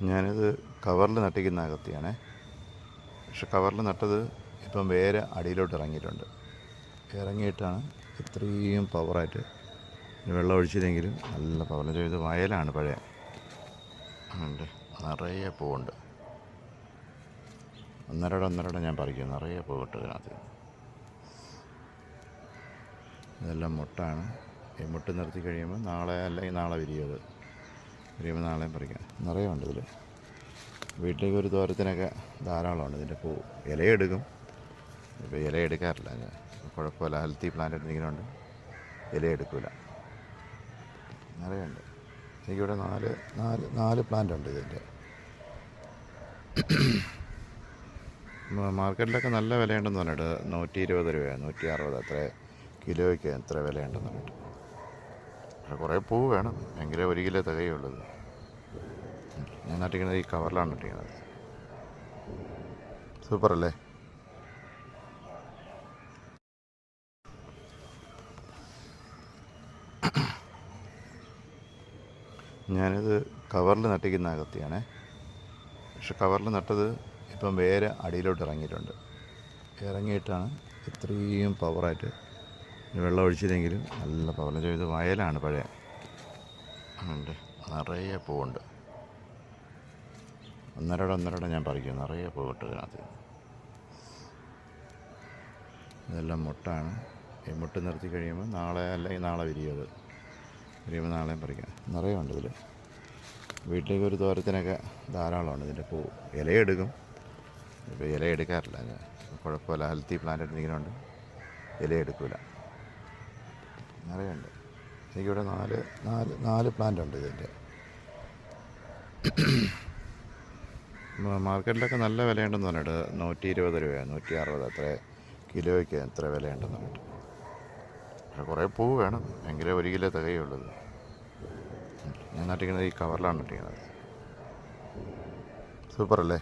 ഞാനിത് കവറിൽ നട്ടിരിക്കുന്ന അകത്തിയാണേ. പക്ഷെ കവറിൽ നട്ടത് ഇപ്പം വേറെ അടിയിലോട്ട് ഇറങ്ങിയിട്ടുണ്ട്. ഇറങ്ങിയിട്ടാണ് ഇത്രയും പവറായിട്ട് വെള്ളം ഒഴിച്ചില്ലെങ്കിലും നല്ല പവർ. ഇത് വയലാണ് പഴയ. ഉണ്ട്, നിറയെ പൂവുണ്ട്. ഒന്നരട ഞാൻ പറിക്കും. നിറയെ പൂവിട്ട് ഇതിനകത്ത്. ഇതെല്ലാം മുട്ടാണ്. ഈ മുട്ട് നിർത്തി കഴിയുമ്പോൾ നാളെ അല്ലെങ്കിൽ നാളെ വിരിയത് വിരിയുമ്പോൾ നാളെയും പറിക്കാം. നിറയെ ഉണ്ട് ഇതിൽ. വീട്ടിലേക്ക് ഒരു തോരത്തിനൊക്കെ ധാരാളമുണ്ട് ഇതിൻ്റെ പൂ. ഇലയെടുക്കും. ഇപ്പോൾ ഇല എടുക്കാറില്ല ഞാൻ. കുഴപ്പമില്ല, ഹെൽത്തി പ്ലാന്റ് എന്തെങ്കിലും ഇലയെടുക്കില്ല. നിറയുണ്ട്. എനിക്കിവിടെ നാല് പ്ലാന്റ് ഉണ്ട് ഇതിൻ്റെ. മാർക്കറ്റിലൊക്കെ നല്ല വിലയുണ്ടെന്ന് പറഞ്ഞിട്ട് 120 രൂപ 160 അത്ര കിലോയ്ക്ക് എത്ര വിലയുണ്ടെന്ന് പറഞ്ഞിട്ട്. പക്ഷേ കുറേ പൂ വേണം, എങ്കിലേ 1 കിലോ തികയുള്ളൂ. ഞാൻ നട്ടിരിക്കുന്നത് ഈ കവറിലാണ് നട്ടിരിക്കുന്നത്. സൂപ്പറല്ലേ? ഞാനിത് കവറിൽ നട്ടിരിക്കുന്ന അകത്തിയാണേ. പക്ഷെ കവറിൽ നട്ടത് ഇപ്പം വേറെ അടിയിലോട്ട് ഇറങ്ങിയിട്ടുണ്ട്. ഇറങ്ങിയിട്ടാണ് ഇത്രയും പവറായിട്ട് വെള്ളം ഒഴിച്ചില്ലെങ്കിലും നല്ല പവർ. ഇത് വയലാണ് പഴയ. ഉണ്ട്, നിറയെ പൂവുണ്ട്. ഒന്നരട ഞാൻ പറിക്കും. നിറയെ പൂവിട്ട് ഇതിനകത്ത്. ഇതെല്ലാം മുട്ടാണ്. ഈ മുട്ട് നിർത്തി കഴിയുമ്പോൾ നാളെ അല്ലെങ്കിൽ നാളെ വിരിയത് വിരിയുമ്പോൾ നാളെയും പറിക്കാം. നിറയെ ഉണ്ട് ഇതിൽ. വീട്ടിലേക്ക് ഒരു തോരത്തിനൊക്കെ ധാരാളമുണ്ട് ഇതിൻ്റെ പൂ. ഇലയെടുക്കും. ഇപ്പോൾ ഇല എടുക്കാറില്ല ഞാൻ. കുഴപ്പമില്ല, ഹെൽത്തി പ്ലാന്റ് എന്തെങ്കിലും ഇലയെടുക്കില്ല. നിറയുണ്ട്. എനിക്കിവിടെ നാല് പ്ലാന്റ് ഉണ്ട് ഇതിൻ്റെ. മാർക്കറ്റിലൊക്കെ നല്ല വിലയുണ്ടെന്ന് പറഞ്ഞിട്ട് 120 രൂപ 160 അത്ര കിലോയ്ക്ക് എത്ര വിലയുണ്ടെന്ന് പറഞ്ഞിട്ട്. പക്ഷേ കുറേ പൂ വേണം, എങ്കിലേ 1 കിലോ തികയുള്ളൂ. ഞാൻ നട്ടിരിക്കുന്നത് ഈ കവറിലാണ് നട്ടിരിക്കുന്നത്. സൂപ്പറല്ലേ?